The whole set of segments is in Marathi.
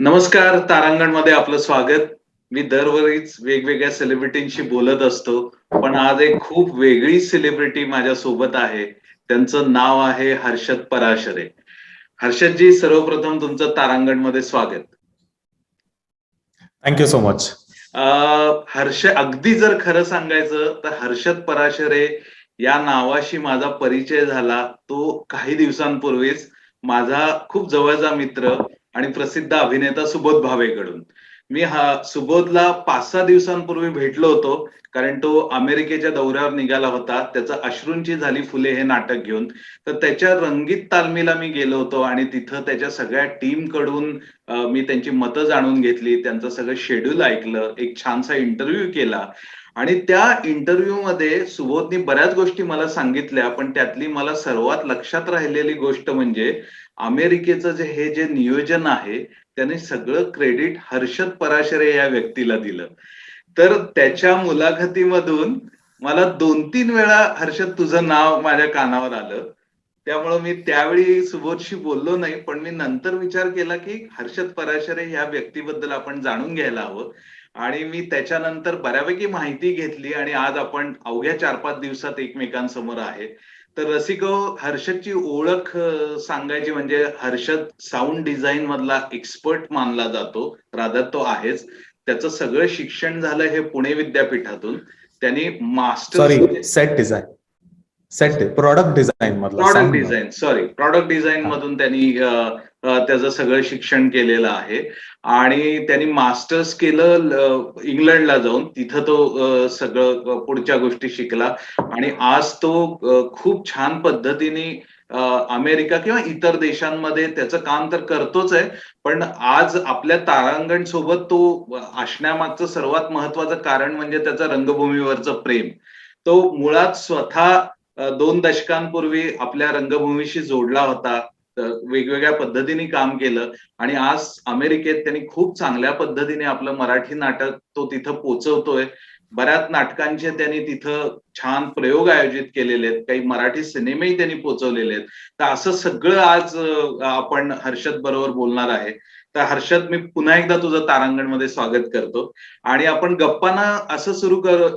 नमस्कार, तारांगणमध्ये आपलं स्वागत. मी दरवेळीच वेगवेगळ्या सेलिब्रिटींशी बोलत असतो, पण आज एक खूप वेगळी सेलिब्रिटी माझ्या सोबत आहे. त्यांचं नाव आहे हर्षद पराशरे. हर्षदजी, सर्वप्रथम तुमचं तारांगणमध्ये स्वागत. Thank you so much. अगदी जर खरं सांगायचं तर हर्षद पराशरे या नावाशी माझा परिचय झाला तो काही दिवसांपूर्वीच माझा खूप जवळचा मित्र आणि प्रसिद्ध अभिनेता सुबोध भावेकडून. मी सुबोधला 5-6 दिवसांपूर्वी भेटलो होतो, कारण तो अमेरिकेच्या दौऱ्यावर निघाला होता. त्याचं अश्रूंची झाली फुले हे नाटक घेऊन. तर त्याच्या रंगीत तालमीला मी गेलो होतो आणि तिथं त्याच्या सगळ्या टीम कडून मी त्यांची मतं जाणून घेतली, त्यांचं सगळं शेड्यूल ऐकलं, एक छानसा इंटरव्ह्यू केला आणि त्या इंटरव्ह्यू मध्ये सुबोधनी बऱ्याच गोष्टी मला सांगितल्या, पण त्यातली मला सर्वात लक्षात राहिलेली गोष्ट म्हणजे अमेरिकेचं हे जे नियोजन आहे त्याने सगळं क्रेडिट हर्षद पराशरे या व्यक्तीला दिलं. तर त्याच्या मुलाखतीमधून मला 2-3 वेळा हर्षद तुझं नाव माझ्या कानावर आलं. त्यामुळे मी त्यावेळी सुबोधशी बोललो नाही, पण मी नंतर विचार केला की हर्षद पराशरे या व्यक्तीबद्दल आपण जाणून घ्यायला हवं आणि मी त्याच्यानंतर बऱ्यापैकी माहिती घेतली आणि आज आपण अवघ्या 4-5 दिवसात एकमेकांसमोर आहे. तर रसिको, हर्षदची ओळख सांगायची म्हणजे हर्षद साऊंड डिझाईन मधला एक्सपर्ट मानला जातो. रादर तो आहेच. त्याचं सगळं शिक्षण झालं हे पुणे विद्यापीठातून. त्यांनी प्रॉडक्ट डिझाईन मधून त्यांनी त्याचं सगळं शिक्षण केलेलं आहे आणि त्यांनी मास्टर्स केलं इंग्लंडला जाऊन. तिथं तो सगळं पुढच्या गोष्टी शिकला आणि आज तो खूप छान पद्धतीने अमेरिका किंवा इतर देशांमध्ये त्याचं काम तर करतोच आहे, पण आज आपल्या तारांगण सोबत तो असण्यामागचं सर्वात महत्वाचं कारण म्हणजे त्याचं रंगभूमीवरचं प्रेम. तो मुळात स्वतः 2 दशकांपूर्वी आपल्या रंगभूमीशी जोडला होता. वेगवेगळ्या पद्धतीने काम केलं आणि आज अमेरिकेत त्यांनी खूप चांगल्या पद्धतीने आपलं मराठी नाटक तो तिथं पोहोचवतोय. बऱ्याच नाटकांचे त्यांनी तिथं छान प्रयोग आयोजित केलेले आहेत. काही मराठी सिनेमेही त्यांनी पोहोचवलेले आहेत. तर असं सगळं आज आपण हर्षद बरोबर बोलणार आहे. तर हर्षद, मी पुन्हा एकदा तुझं तारांगणमध्ये स्वागत करतो आणि आपण गप्पांना असं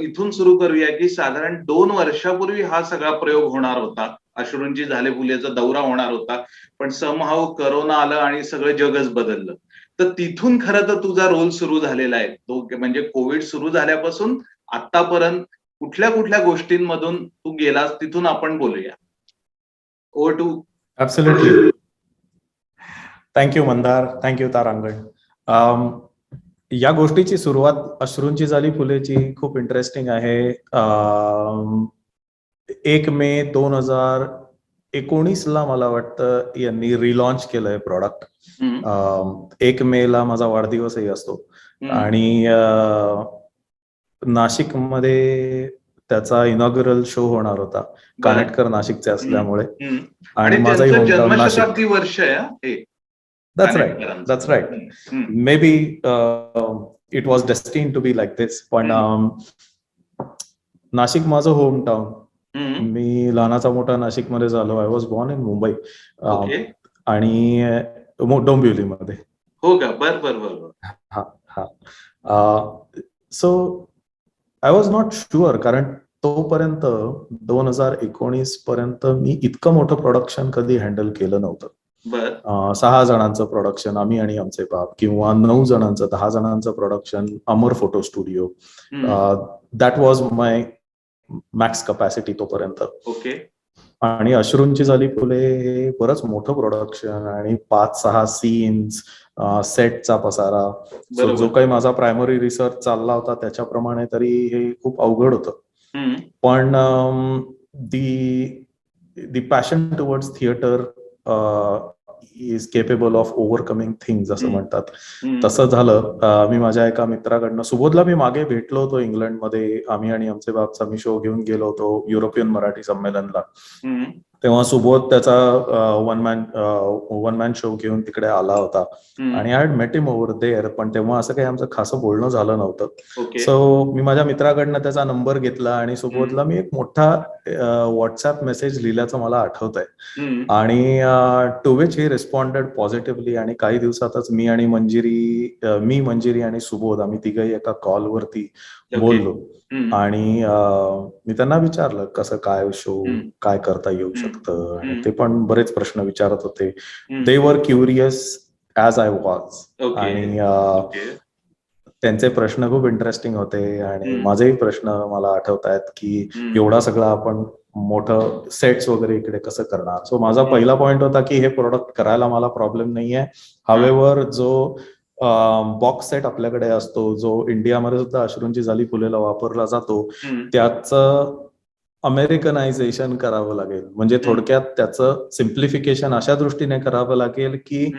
इथून सुरू करूया की साधारण 2 वर्षापूर्वी हा सगळा प्रयोग होणार होता. अश्रूंची झाले फुलेचा दौरा होणार होता, पण समहाऊ करोना आलं आणि सगळं जगच बदललं. तर तिथून खरं तर तुझा रोल सुरू झालेला आहे. तो म्हणजे कोविड सुरू झाल्यापासून आतापर्यंत कुठल्या कुठल्या गोष्टींमधून तू गेलास, तिथून आपण बोलूया. Over to. Absolutely. Thank you Mandar, thank you Tarangan. या गोष्टीची सुरुवात अश्रूंची झाली फुलेची खूप इंटरेस्टिंग आहे. 1 मे 2019 ला मला वाटतं यांनी रिलॉन्च केलंय प्रॉडक्ट. 1 मे ला माझा वाढदिवसही असतो आणि नाशिक मध्ये त्याचा इनॉग्युरल शो होणार होता. कानेटकर नाशिकचे असल्यामुळे आणि माझाही होमटाउन नाशिक. वर्ष आहे. That's right. Maybe it was destined to be like this. पण नाशिक माझं होमटाउन. मी लहानाचा मोठा नाशिक मध्ये झालो. I was born in Mumbai आणि डोंबिवलीमध्ये. हो का? बरोबर. So I was not sure, कारण तोपर्यंत 2019 पर्यंत मी इतकं मोठं प्रोडक्शन कधी हँडल केलं नव्हतं. 6 जणांचं प्रोडक्शन आम्ही आणि आमचे बाप, किंवा 9 जणांचं 10 जणांचं production Amar photo studio. That was my max capacity तोपर्यंत. आणि अश्रूंची झाली फुले हे बरंच मोठं प्रोडक्शन आणि 5-6 सीन्स, सेटचा पसारा. जो काही माझा प्रायमरी रिसर्च चालला होता त्याच्याप्रमाणे तरी हे खूप अवघड होतं. पण the passion towards theatre is capable of overcoming things असं म्हणतात. तसं झालं. मी माझ्या एका मित्राकडनं, सुबोधला मी मागे भेटलो होतो इंग्लंडमध्ये. आम्ही आणि आमचे बापचा मी शो घेऊन गेलो होतो युरोपियन मराठी संमेलनला. तेव्हा सुबोध त्याचा वन मॅन शो घेऊन तिकडे आला होता आणि I had met him over there, पण तेव्हा असं काही आमचं खासं बोलणं झालं नव्हतं. ओके. सो मी माझ्या मित्राकडनं त्याचा नंबर घेतला आणि सुबोधला मी एक मोठा व्हॉट्सअप मेसेज लिहिल्याचं मला आठवत आहे आणि to which he responded positively. आणि काही दिवसातच मी मंजिरी आणि सुबोध आम्ही तिघही एका कॉलवरती बोललो आणि मी त्यांना विचारलं कसं काय शो, काय करता येऊ शकतं, आणि ते पण बरेच प्रश्न विचारत होते. दे वर क्युरियस ॲज आय वॉज आणि त्यांचे प्रश्न खूप इंटरेस्टिंग होते आणि माझेही प्रश्न मला आठवत आहेत की एवढा सगळा आपण मोठं सेट्स वगैरे इकडे कसं करणार. सो माझा पहिला पॉइंट होता की हे प्रोडक्ट करायला मला प्रॉब्लेम नाहीये. हावेवर जो बॉक्स सेट आपल्याकडे असतो, जो इंडियामध्ये सुद्धा अश्रूंची झाली फुलेला वापरला जातो, त्याचं अमेरिकनायझेशन करावं लागेल. म्हणजे थोडक्यात त्याचं सिम्प्लिफिकेशन अशा दृष्टीने करावं लागेल की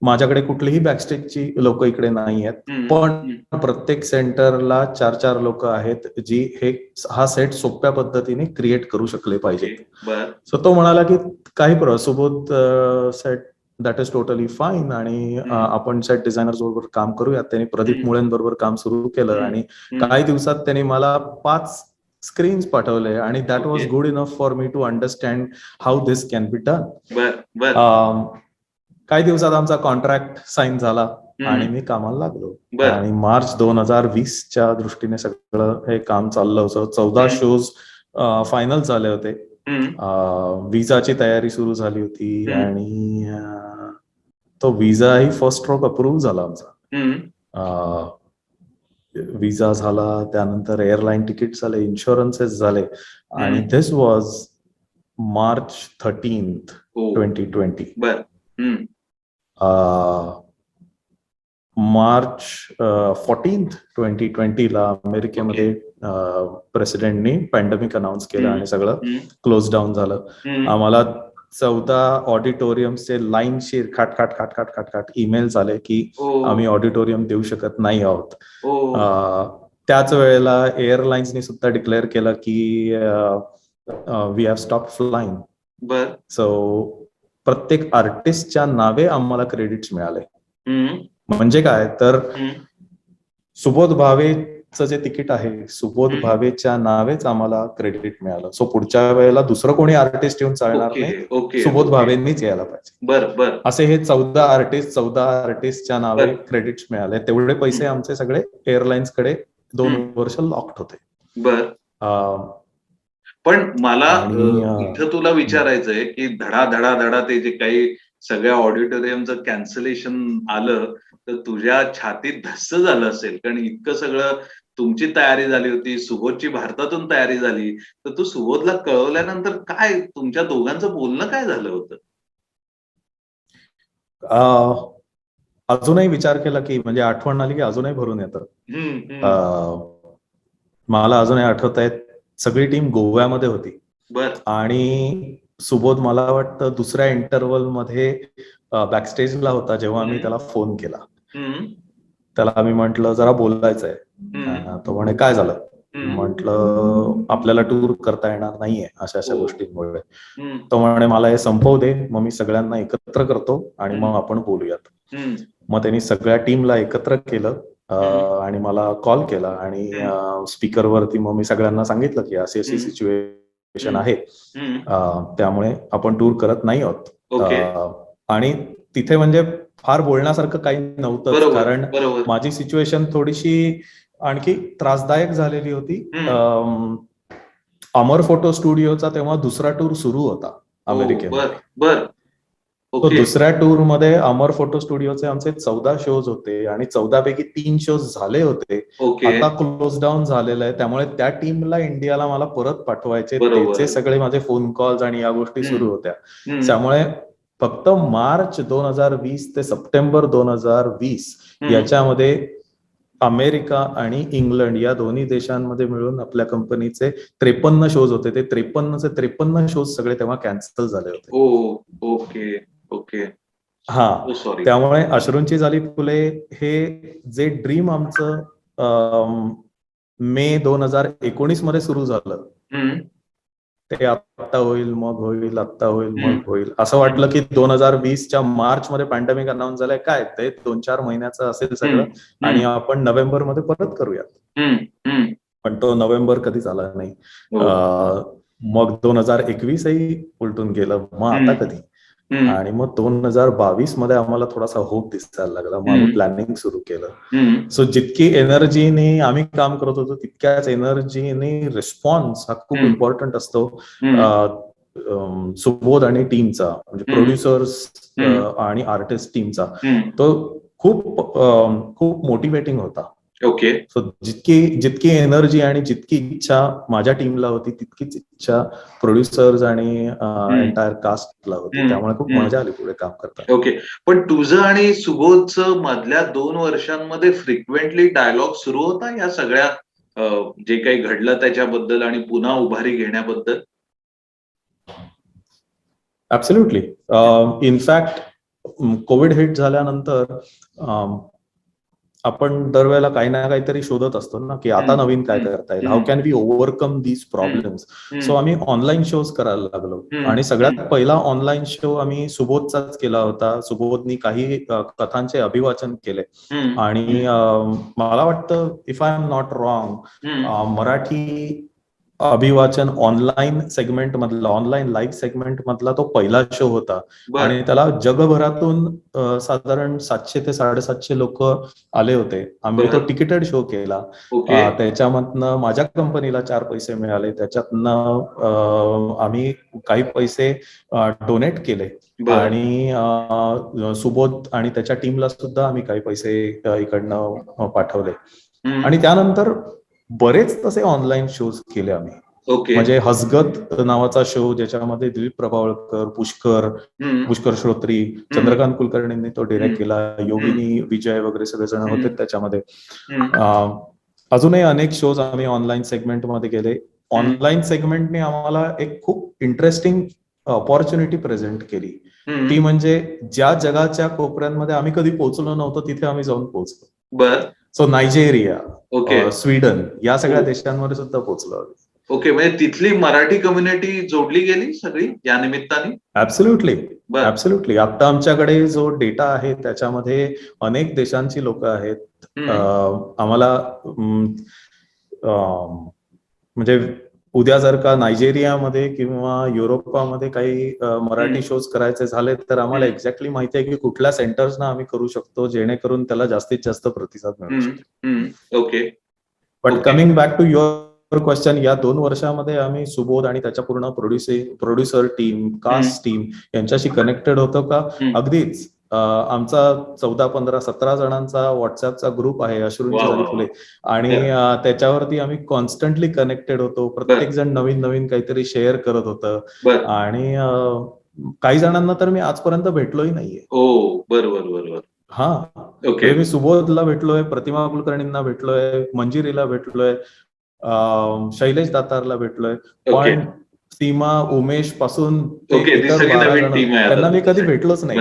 माझ्याकडे कुठलीही बॅकस्टेजची लोक इकडे नाही आहेत, पण प्रत्येक सेंटरला 4-4 लोक आहेत जी हा सेट सोप्या पद्धतीने क्रिएट करू शकले पाहिजेत. सो तो म्हणाला की काही Subodh set that is totally fine आणि आपण सेट डिझायनर्स बरोबर काम करूयात. त्यांनी प्रदीप मुळेंबरोबर काम सुरू केलं आणि काही दिवसात त्यांनी मला 5 स्क्रीन्स पाठवले आणि that was good enough for me to understand how this can be done. काही दिवसात आमचा कॉन्ट्रॅक्ट साईन झाला आणि मी कामाला लागलो आणि मार्च 2020च्या दृष्टीने सगळं हे काम चाललं होतं. 14 शोज फायनल झाले होते. विजाची तयारी सुरू झाली होती आणि तो विजाही फर्स्ट स्ट्रोक अप्रूव्ह झाला आमचा. विजा झाला, त्यानंतर एअरलाईन तिकीट झाले, इन्शुरन्सेस झाले आणि दिस was March 13th, 2020. March 14th, 2020 ला अमेरिकेमध्ये प्रेसिडेंटनी पॅन्डेमिक अनाऊन्स केलं आणि सगळं क्लोज डाऊन झालं. आम्हाला 14 ऑडिटोरियमचे लाईनशीर खाट ईमेल्स आले की आम्ही ऑडिटोरियम देऊ शकत नाही आहोत. त्याच वेळेला एअरलाईन्सनी सुद्धा डिक्लेअर केलं की we have stop flying. So प्रत्येक आर्टिस्टच्या नावे आम्हाला क्रेडिट्स मिळाले. म्हणजे काय तर सुबोध भावेचं जे तिकीट आहे, सुबोध भावेच्या नावेच आम्हाला क्रेडिट मिळालं. सो पुढच्या वेळेला दुसरं कोणी आर्टिस्ट येऊन चालणार नाही, सुबोध भावेंनीच यायला पाहिजे. असे हे 14 आर्टिस्टच्या नावे क्रेडिट्स मिळाले. तेवढे पैसे आमचे सगळे एअरलाईन्स कडे 2 वर्ष लॉक्ड होते. पण मला इथं तुला विचारायचंय की धडा ते जे काही सगळ्या ऑडिटोरियमचं कॅन्सलेशन आलं तर तुझ्या छातीत धस्स झालं असेल, कारण इतकं सगळं तुमची तयारी झाली होती, सुबोधची भारतातून तयारी झाली, तर तू सुबोधला कळवल्यानंतर काय तुमच्या दोघांचं बोलणं काय झालं होतं? अजूनही विचार केला की म्हणजे आठवण आली की अजूनही भरून येतं. मला अजूनही आठवत आहे, सगळी टीम गोव्यामध्ये होती आणि सुबोध मला वाटतं दुसऱ्या इंटरव्हल मध्ये बॅकस्टेजला होता जेव्हा मी त्याला फोन केला. त्याला मी म्हंटल जरा बोलायचंय. तो म्हणे काय झालं? म्हटलं आपल्याला टूर करता येणार नाहीये अशा अशा गोष्टींमुळे. तो म्हणे मला हे संपवू दे, मग मी सगळ्यांना एकत्र करतो आणि मग आपण बोलूयात. मग त्यांनी सगळ्या टीमला एकत्र केलं आणि मला कॉल केला आणि स्पीकरवरती मग मी सगळ्यांना सांगितलं की अशी अशी सिच्युएशन आहे, त्यामुळे आपण टूर करत नाही आहोत. आणि तिथे म्हणजे फार बोलण्यासारखं काही नव्हतं, कारण माझी सिच्युएशन थोडीशी आणखी त्रासदायक झालेली होती. अमर फोटो स्टुडिओचा तेव्हा दुसरा टूर सुरू होता अमेरिकेमध्ये. तो दुसऱ्या टूर मध्ये अमर फोटो स्टुडिओचे आमचे 14 शोज होते आणि 14 पैकी 3 शोज झाले होते. आता क्लोज डाऊन झालेलं आहे, त्यामुळे त्या टीमला इंडियाला मला परत पाठवायचे. त्याचे सगळे माझे फोन कॉल्स आणि या गोष्टी सुरू होत्या. त्यामुळे फक्त मार्च 2020 ते सप्टेंबर 2020 याच्यामध्ये अमेरिका आणि इंग्लंड या दोन्ही देशांमध्ये मिळून आपल्या कंपनीचे 53 शोज होते. ते 53 शोज सगळे तेव्हा कॅन्सल झाले होते. हा, त्यामुळे अश्रूंची झाली फुले हे जे ड्रीम आमचं मे 2019 मध्ये सुरू झालं, ते आत्ता होईल मग होईल, आत्ता होईल मग होईल, असं वाटलं की 2020च्या मार्च मध्ये पॅन्डेमिक अनाऊन्स झालंय, काय ते 2-4 महिन्याचं असेल सगळं आणि आपण नोव्हेंबर मध्ये परत करूयात. पण तो नोव्हेंबर कधीच आला नाही. मग 2021ही उलटून गेलं, मग आता कधी? आणि मग 2022 मध्ये आम्हाला थोडासा होप दिसायला लागला, मग आम्ही प्लॅनिंग सुरू केलं. सो जितकी एनर्जीने आम्ही काम करत होतो तितक्याच एनर्जीने रिस्पॉन्स हा खूप इम्पॉर्टंट असतो सुबोध आणि टीमचा, म्हणजे प्रोड्युसर्स आणि आर्टिस्ट टीमचा. तो खूप खूप मोटिवेटिंग होता. ओके. सो जितकी एनर्जी आणि जितकी इच्छा माझ्या टीमला होती तितकीच इच्छा प्रोड्युसर्स आणि एंटायर कास्टला होती, त्यामुळे खूप मजा आली पुढे काम करताना. ओके. पण तुझं आणि सुबोधचं मधल्या 2 वर्षांमध्ये फ्रिक्वेंटली डायलॉग सुरू होता या सगळ्या जे काही घडलं त्याच्याबद्दल आणि पुन्हा उभारी घेण्याबद्दल? ऍब्सोल्युटली. इनफॅक्ट कोविड हिट झाल्यानंतर आपण दरवेळेला काही ना काहीतरी शोधत असतो ना, की आता नवीन काय करता येईल, how can we overcome these problems. So आम्ही ऑनलाईन शोज करायला लागलो आणि सगळ्यात पहिला ऑनलाईन शो आम्ही सुबोधचाच केला होता. सुबोधनी काही कथांचे अभिवाचन केले आणि मला वाटतं, if I am not wrong, Marathi अभिवाचन ऑनलाईन सेगमेंट मधला, ऑनलाईन लाईव्ह सेगमेंट मधला तो पहिला शो होता आणि त्याला जगभरातून साधारण 700 ते 750 लोक आले होते. आम्ही तो तिकीटेड शो केला. त्याच्यामधनं माझ्या कंपनीला 4 पैसे मिळाले, त्याच्यातनं आम्ही काही पैसे डोनेट केले आणि सुबोध आणि त्याच्या टीमला सुद्धा आम्ही काही पैसे इकडनं पाठवले. आणि त्यानंतर बरेच तसे ऑनलाईन शोज केले आम्ही. म्हणजे हसगत नावाचा शो, ज्याच्यामध्ये दिलीप प्रभावळकर, पुष्कर श्रोत्री, चंद्रकांत कुलकर्णींनी तो डिरेक्ट केला, योगिनी विजय वगैरे सगळेजण होते त्याच्यामध्ये. अजूनही अनेक शोज आम्ही ऑनलाईन सेगमेंटमध्ये केले. ऑनलाईन सेगमेंटने आम्हाला एक खूप इंटरेस्टिंग ऑपॉर्च्युनिटी प्रेझेंट केली, ती म्हणजे ज्या जगाच्या कोपऱ्यांमध्ये आम्ही कधी पोहोचलो नव्हतो तिथे आम्ही जाऊन पोहोचलो. सो नायजेरिया, स्वीडन या सगळ्या देशांमध्ये सुद्धा पोहोचलो. ओके. म्हणजे तिथली मराठी कम्युनिटी जोडली गेली सगळी या निमित्ताने? ऍब्सोल्युटली. आता आमच्याकडे जो डेटा आहे त्याच्यामध्ये अनेक देशांची लोक आहेत. आम्हाला म्हणजे उद्या जर का नायजेरियामध्ये किंवा युरोपामध्ये काही मराठी शोज करायचे झाले तर आम्हाला एक्झॅक्टली माहिती आहे की कुठल्या सेंटर्सना आम्ही करू शकतो जेणेकरून त्याला जास्तीत जास्त प्रतिसाद मिळू शकेल. Okay. But coming back to your question, या 2 वर्षामध्ये आम्ही सुबोध आणि त्याच्या पूर्ण प्रोड्युसर टीम, कास्ट टीम यांच्याशी कनेक्टेड होतो का? अगदीच. आमचा 14, 15, 17 जणांचा व्हॉट्सअपचा ग्रुप आहे, अश्रूंची झाली फुले, आणि त्याच्यावरती आम्ही कॉन्स्टंटली कनेक्टेड होतो. प्रत्येक जण नवीन नवीन काहीतरी शेअर करत होतं आणि काही जणांना तर मी आजपर्यंत भेटलोही नाहीये. बरोबर. मी सुबोधला भेटलोय, प्रतिमा कुलकर्णींना भेटलोय, मंजिरीला भेटलोय, शैलेश दातारला भेटलोय, पण सीमा, उमेश पासून त्यांना मी कधी भेटलोच नाही.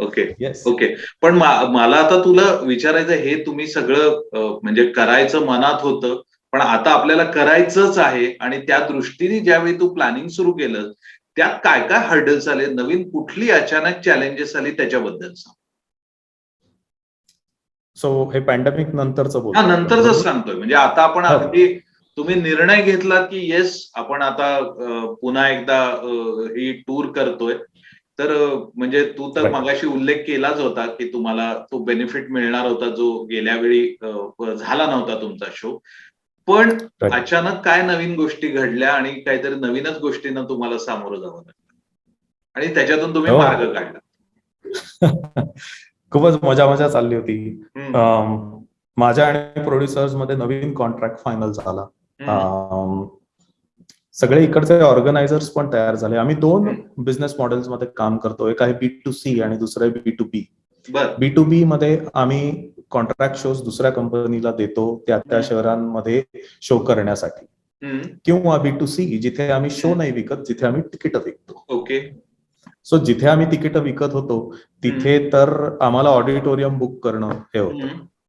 ओके. पण मला आता तुला विचारायचं, हे तुम्ही सगळं म्हणजे करायचं मनात होतं, पण आता आपल्याला करायचंच आहे आणि त्या दृष्टीने ज्यावेळी तू प्लॅनिंग सुरू केलं त्यात काय काय हर्डल्स आले, नवीन कुठली अचानक चॅलेंजेस आली त्याच्याबद्दल सांग. सो हे पॅन्डेमिक नंतरचं नंतरच सांगतोय. म्हणजे आता आपण अगदी तुम्ही निर्णय घेतला की येस आपण आता पुन्हा एकदा ही टूर करतोय, तर म्हणजे तू तर मगाशी उल्लेख केलाच होता की तुम्हाला तो बेनिफिट मिळणार होता जो गेल्या वेळी झाला नव्हता तुमचा शो. पण अचानक काय नवीन गोष्टी घडल्या आणि काहीतरी नवीनच गोष्टींना तुम्हाला सामोरं जावं लागलं आणि त्याच्यातून तुम्ही मार्ग काढला. खूपच मजा चालली होती. माझ्या आणि प्रोड्युसर्स मध्ये नवीन कॉन्ट्रॅक्ट फायनल झाला. सगळे इकडचे ऑर्गनायझर्स पण तयार झाले. आम्ही 2 बिझनेस मॉडेल्स मध्ये काम करतो, एक आहे B2C आणि दुसरं आहे B2B. B2B मध्ये आम्ही कॉन्ट्रॅक्ट शोज दुसऱ्या कंपनीला देतो त्या शहरांमध्ये शो करण्यासाठी, किंवा B2C जिथे आम्ही शो नाही विकत, जिथे आम्ही तिकीट विकतो. ओके. सो जिथे आम्ही तिकीट विकत होतो तिथे तर आम्हाला ऑडिटोरियम बुक करणं हे होतं,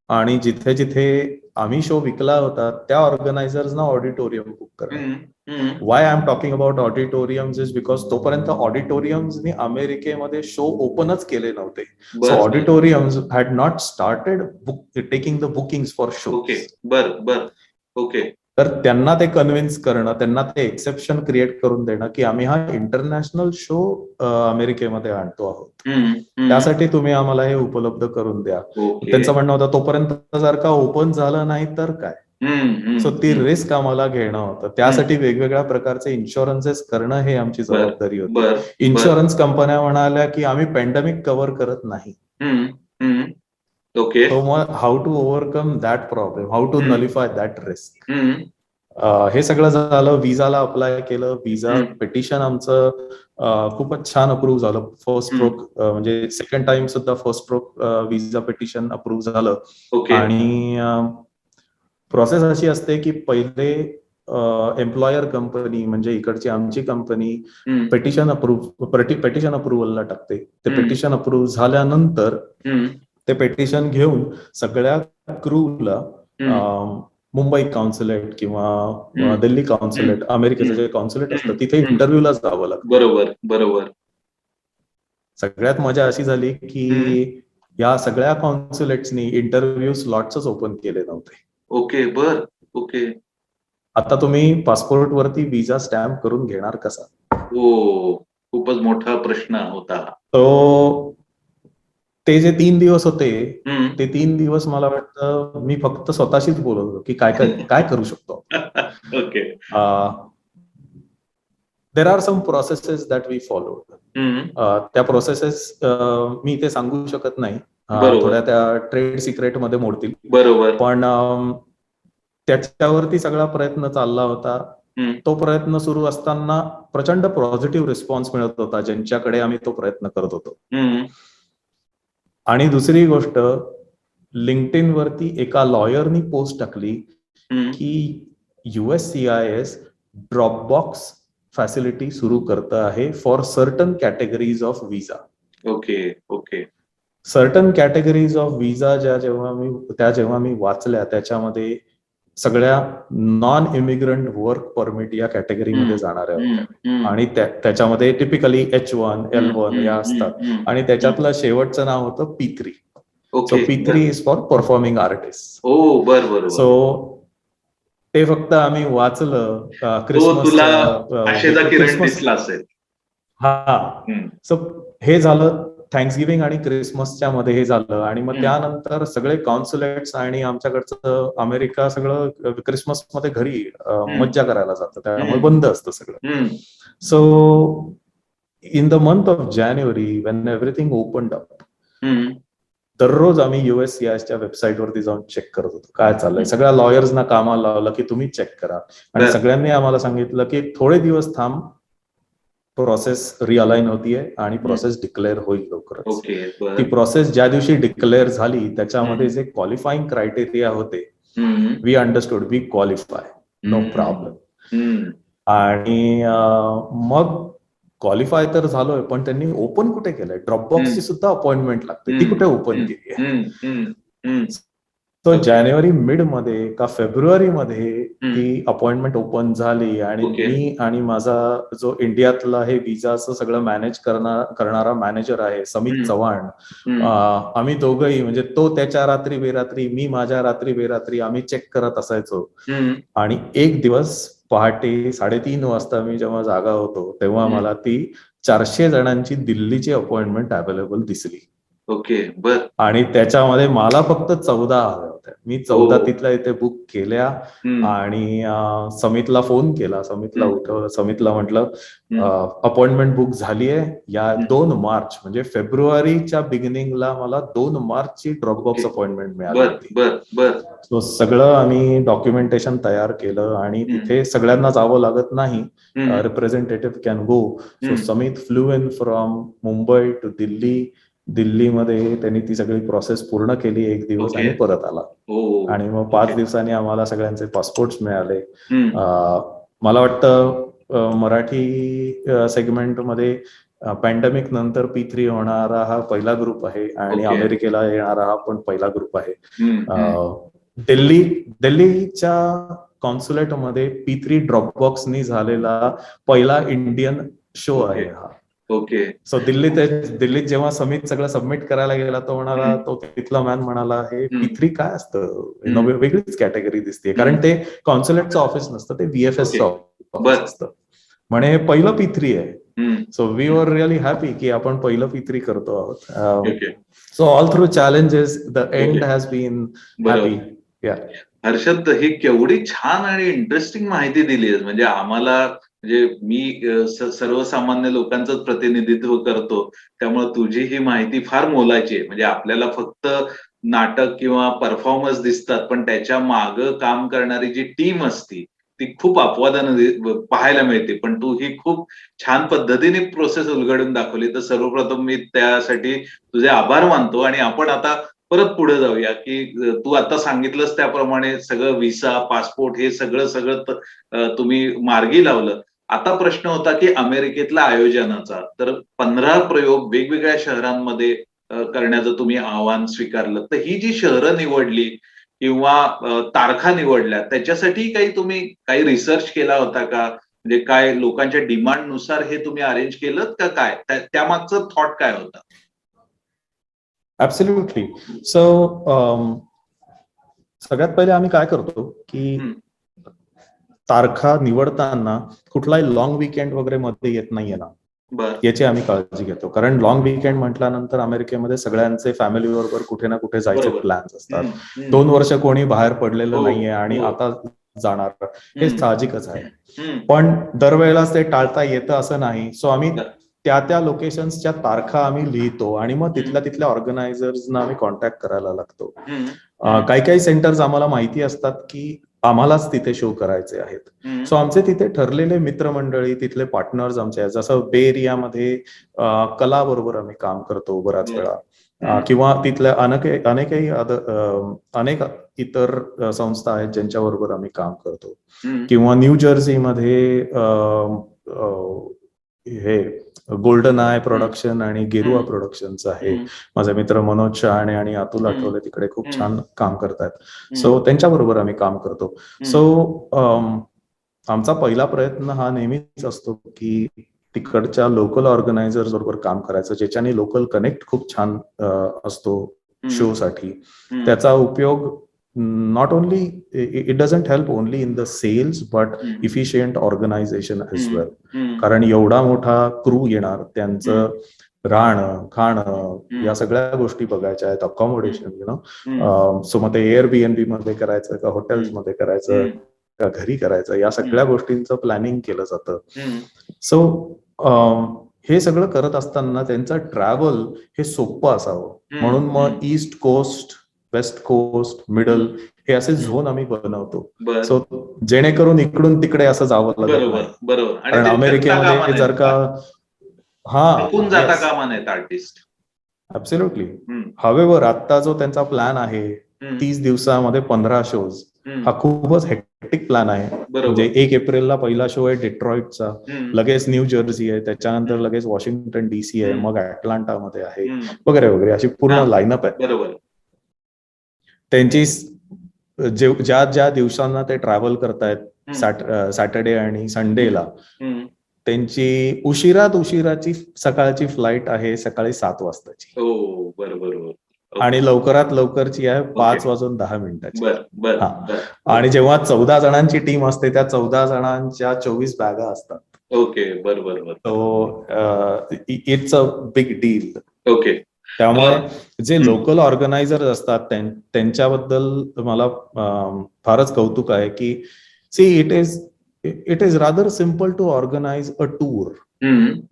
आणि जिथे जिथे आम्ही शो विकला होता त्या ऑर्गनायझर्सना ऑडिटोरियम बुक करणं. हम्म. Y I am talking about auditoriums is because तोपर्यंत ऑडिटोरियम्सनी अमेरिकेमध्ये शो ओपनच केले नव्हते. सो बर auditoriums had not started taking the booking for show. Okay बर ओके. तर त्यांना ते कन्व्हिन्स करणं, त्यांना ते एक्सेप्शन क्रिएट करून देणं की आम्ही हा इंटरनॅशनल शो अमेरिकेमध्ये आणतो आहोत, त्यासाठी तुम्ही आम्हाला हे उपलब्ध करून द्या. ओके. त्यांचं म्हणणं होतं तोपर्यंत जर का ओपन झालं नाही तर काय. सो ती रिस्क आम्हाला घेणं होतं. त्यासाठी वेगवेगळ्या प्रकारचे इन्शुरन्सेस करणं हे आमची जबाबदारी होती. इन्शुरन्स कंपन्या म्हणाल्या की आम्ही पॅन्डेमिक कव्हर करत नाही. ओके. सो मग how to overcome that problem, how to nullify that risk. हे सगळं झालं. विजाला अप्लाय केलं. विजा पिटिशन आमचं खूपच छान अप्रूव्ह झालं. फर्स्ट स्ट्रोक म्हणजे सेकंड टाइम सुद्धा फर्स्ट स्ट्रोक विजा पिटिशन अप्रूव्ह झालं. आणि प्रोसेस अशी असते की पहिले एम्प्लॉयर कंपनी म्हणजे इकडची आमची कंपनी पिटिशन अप्रुव्हलला टाकते. ते पिटिशन अप्रूव्ह झाल्यानंतर ते पिटिशन घेऊन सगळ्या क्रूला मुंबई कॉन्सुलेट किंवा दिल्ली कॉन्सुलेट, अमेरिकेचं जे कॉन्सुलेट असतं तिथे इंटरव्ह्यूला जावं लागतं. बरोबर. सगळ्यात मजा अशी झाली की या सगळ्या कॉन्सुलेट्सनी इंटरव्ह्यू स्लॉट्सच ओपन केले नव्हते. ओके. आता तुम्ही पासपोर्ट वरती विजा स्टॅम्प करून घेणार कसा? खूपच मोठा प्रश्न होता तो. ते जे 3 दिवस होते ते 3 दिवस मला वाटतं मी फक्त स्वतःशीच बोलत होतो की काय करू शकतो. Okay. There are some processes that we follow. त्या प्रोसेसेस मी इथे सांगू शकत नाही, थोड्या त्या ट्रेड सिक्रेट मध्ये मोडतील. बरोबर. पण त्याच्यावरती सगळा प्रयत्न चालला होता. तो प्रयत्न सुरू असताना प्रचंड पॉझिटिव्ह रिस्पॉन्स मिळत होता ज्यांच्याकडे आम्ही तो प्रयत्न करत होतो. आणि दुसरी गोष्ट, लिंक्डइन वरती एका लॉयरनी पोस्ट टाकली की USCIS ड्रॉपबॉक्स फॅसिलिटी सुरू करत आहे for certain categories of visa. Okay. Certain categories of visa जेव्हा मी वाचल्या त्याच्यामध्ये सगळ्या नॉन इमिग्रंट वर्क परमिट या कॅटेगरीमध्ये जाणाऱ्या होत्या. आणि त्याच्यामध्ये टिपिकली H1, L1 या असतात. आणि त्याच्यातलं शेवटचं नाव होतं P3. So P3 is for performing artist. बरोबर. सो ते फक्त आम्ही वाचलं सो हे झालं थँक्सगिव्हिंग आणि क्रिसमसच्या मध्ये हे झालं. आणि मग त्यानंतर सगळे कॉन्सुलेट्स आणि आमच्याकडचं अमेरिका सगळं क्रिसमस मध्ये घरी मज्जा करायला जातं, त्यामुळे बंद असतं सगळं. So in the month of January when everything opened up, दररोज आम्ही USCISच्या वेबसाईट वरती जाऊन चेक करत होतो काय चाललंय. सगळ्या लॉयर्सना कामाला लावलं की तुम्ही चेक करा. आणि सगळ्यांनी आम्हाला सांगितलं की थोडे दिवस थांब, प्रोसेस रिअलाइन होतीये आणि प्रोसेस डिक्लेअर होईल लवकरच. ती प्रोसेस ज्या दिवशी डिक्लेअर झाली त्याच्यामध्ये जे क्वालिफाईंग क्रायटेरिया होते, we understood, we qualify, no problem. आणि मग क्वालिफाय तर झालोय, पण त्यांनी ओपन कुठे केलंय? ड्रॉपबॉक्सची सुद्धा अपॉइंटमेंट लागते, ती कुठे ओपन केली आहे? तो जानेवारी मिड मध्ये का फेब्रुवारी मध्ये ती अपॉइंटमेंट ओपन झाली. आणि मी आणि माझा जो इंडियातला हे विजाचं सगळं मॅनेज करणारा मॅनेजर आहे समित चव्हाण, आम्ही दोघंही म्हणजे तो त्याच्या रात्री बेरात्री, मी माझ्या रात्री बेरात्री आम्ही चेक करत असायचो. आणि एक दिवस पहाटे 3:30 वाजता मी जेव्हा जागा होतो तेव्हा मला ती 400 जणांची दिल्लीची अपॉइंटमेंट अवेलेबल दिसली. आणि त्याच्यामध्ये मला फक्त 14 हव्या होत्या. मी 14 तिथल्या इथे बुक केल्या. आणि समितला फोन केला, समितला उठवलं, समितला म्हटलं अपॉइंटमेंट बुक झालीये. या 2 मार्च म्हणजे फेब्रुवारीच्या बिगिनिंगला मला 2 मार्चची ड्रॉपबॉक्स अपॉइंटमेंट मिळाली होती. सो सगळं आम्ही डॉक्युमेंटेशन तयार केलं आणि तिथे सगळ्यांना जावं लागत नाही, representative can go. So Samit flew in from Mumbai to Delhi. दिल्लीमध्ये त्यांनी ती सगळी प्रोसेस पूर्ण केली 1 दिवस आणि परत आला. आणि मग 5 दिवसांनी आम्हाला सगळ्यांचे पासपोर्ट्स मिळाले. मला वाटतं मराठी सेगमेंटमध्ये पॅन्डेमिक नंतर P3 होणारा हा पहिला ग्रुप आहे आणि अमेरिकेला येणारा हा पण पहिला ग्रुप आहे. दिल्लीच्या कॉन्सुलेटमध्ये P3 ड्रॉपबॉक्सनी झालेला पहिला इंडियन शो आहे हा. ओके. सो दिल्लीत जेव्हा समित सगळं सबमिट करायला गेला तो म्हणाला, तो तिथला मॅन म्हणाला, हे P3 काय असतं, वेगळीच कॅटेगरी दिसते, कारण ते कॉन्सुलेटचं ऑफिस नसतं, ते VFSचं ऑफिस असतं. म्हणे पहिलं P3 आहे. So we were really happy की आपण पहिलं P3 करतो आहोत. So all through challenges the end has been happy. Harshad, ही केवढी छान आणि इंटरेस्टिंग माहिती दिली आहे. म्हणजे आम्हाला, म्हणजे मी सर्वसामान्य लोकांचंच प्रतिनिधित्व करतो, त्यामुळे तुझी ही माहिती फार मोलाची आहे. म्हणजे आपल्याला फक्त नाटक किंवा परफॉर्मन्स दिसतात, पण त्याच्या मागं काम करणारी जी टीम असती ती खूप अपवादानं पाहायला मिळते. पण तू ही खूप छान पद्धतीने प्रोसेस उलगडून दाखवली. तर सर्वप्रथम मी त्यासाठी तुझे आभार मानतो. आणि आपण आता परत पुढे जाऊया की तू आता सांगितलंस त्याप्रमाणे सगळं व्हिसा, पासपोर्ट हे सगळं तुम्ही मार्गी लावलं. आता प्रश्न होता की अमेरिकेतल्या आयोजनाचा. तर 15 प्रयोग वेगवेगळ्या शहरांमध्ये करण्याचं तुम्ही आव्हान स्वीकारलं. तर ही जी शहरं निवडली किंवा तारखा निवडल्या, त्याच्यासाठी तुम्ही काही रिसर्च केला होता का? म्हणजे काय लोकांच्या डिमांडनुसार हे तुम्ही अरेंज केलं का काय? त्यामागचं थॉट काय होता? ऍब्सोल्युटली. सो सगळ्यात पहिले आम्ही काय करतो की तारखा निवडताना कुठलाही लॉंग विकेंड वगैरे मध्ये येत नाहीये ना, याची आम्ही काळजी घेतो. कारण लॉंग विकेंड म्हटल्यानंतर अमेरिकेमध्ये सगळ्यांचे फॅमिली बरोबर कुठे ना कुठे जायचे प्लॅन्स असतात. 2 वर्ष कोणी बाहेर पडलेलं नाहीये आणि आता जाणार, हे साहजिकच आहे. पण दरवेळेलाच ते टाळता येतं असं नाही. सो आम्ही त्या लोकेशन्सच्या तारखा आम्ही लिहितो आणि मग तिथल्या ऑर्गनायझर्सना आम्ही कॉन्टॅक्ट करायला लागतो. काही सेंटर्स आम्हाला माहिती असतात की आम्हालाच तिथे शो करायचे आहेत. सो आमचे तिथे ठरलेले मित्रमंडळी, तिथले पार्टनर्स आमचे आहेत. जसं बे एरियामध्ये कला बरोबर आम्ही काम करतो बऱ्याच वेळा, किंवा तिथल्या अनेक इतर संस्था आहेत ज्यांच्याबरोबर आम्ही काम करतो. किंवा न्यू जर्सीमध्ये हे गोल्डन आय प्रोडक्शन आणि गेरुआ प्रोडक्शनचं आहे. माझे मित्र मनोज शहाणे आणि अतुल आठवले तिकडे खूप छान काम करतात. सो त्यांच्याबरोबर आम्ही काम करतो. सो आमचा पहिला प्रयत्न हा नेहमीच असतो की तिकडच्या लोकल ऑर्गनायझर्स बरोबर काम करायचं, ज्याच्याने लोकल कनेक्ट खूप छान असतो शो साठी. त्याचा उपयोग not only, it doesn't help only in the sales but efficient organization as well. कारण एवढा मोठा क्रू येणार, त्यांचं राहणं खाणं या सगळ्या गोष्टी बघायच्या आहेत, अकॉमोडेशन सो मग ते Airbnb मध्ये करायचं का हॉटेल्स मध्ये करायचं का घरी करायचं, या सगळ्या गोष्टींचं प्लॅनिंग केलं जातं. सो हे सगळं करत असताना त्यांचं ट्रॅव्हल हे सोपं असावं म्हणून मग east coast, west coast, middle हे असे झोन आम्ही बनवतो. सो जेणेकरून इकडून तिकडे असं जावं लागत नाही. कारण अमेरिकेमध्ये जर का ऍब्सोल्युटली. हावेवर आता जो त्यांचा प्लॅन आहे 30 दिवसामध्ये 15 शोज, हा खूपच हेक्टिक प्लॅन आहे. म्हणजे 1 एप्रिलला पहिला शो आहे डेट्रॉइटचा, लगेच न्यू जर्सी आहे, त्याच्यानंतर लगेच वॉशिंग्टन DC आहे, मग अटलांटामध्ये आहे वगैरे वगैरे, अशी पूर्ण लाईनअप आहे. त्यांची ज्या दिवसांना ते ट्रॅव्हल करतायत सॅटर्डे आणि संडेला, त्यांची उशिराची सकाळची फ्लाईट आहे सकाळी 7 वाजताची. आणि लवकरात लवकरची आहे 5:10 आणि जेव्हा 14 जणांची टीम असते त्या 14 जणांच्या 24 बॅगा असतात. So it's a big deal. त्यामुळे जे लोकल ऑर्गनायझर असतात त्यांच्याबद्दल मला फारच कौतुक आहे की it is rather simple to organise a tour,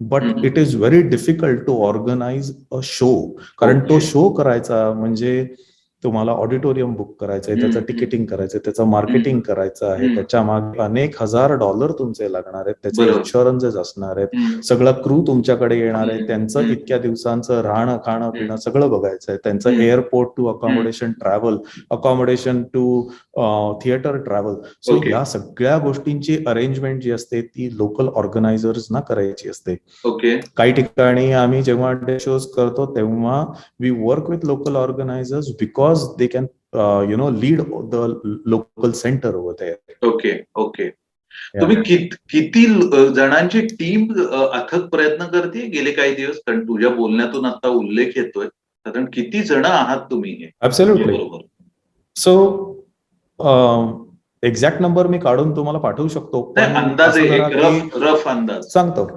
but it is very difficult to organise a show. कारण तो शो करायचा म्हणजे तुम्हाला ऑडिटोरियम बुक करायचंय, त्याचं तिकीटिंग करायचंय, त्याचं मार्केटिंग करायचं आहे, त्याच्या मागे अनेक $1000 तुमचे लागणार आहेत, त्याचे इन्शुरन्सेस असणार आहेत, सगळं क्रू तुमच्याकडे येणार आहे, त्यांचं इतक्या दिवसांचं राहणं खाणं पिणं सगळं बघायचं आहे, त्यांचं airport to accommodation travel, accommodation to theatre travel. So या सगळ्या गोष्टींची अरेंजमेंट जी असते ती लोकल ऑर्गनायझर्सना करायची असते. काही ठिकाणी आम्ही जेव्हा डे शोज करतो तेव्हा we work with local organisers because they can lead the local center over there. Okay okay. तुम्ही किती जणांची टीम अथक प्रयत्न करते गेले काही दिवस? कारण तुझ्या बोलण्यातून आता उल्लेख येतोय. साधारण किती जण आहात तुम्ही? ऍब्सोल्युटली. सो एक्झॅक्ट नंबर मी काढून तुम्हाला पाठवू शकतो, पण अंदाजे एक रफ अंदाज सांगतो.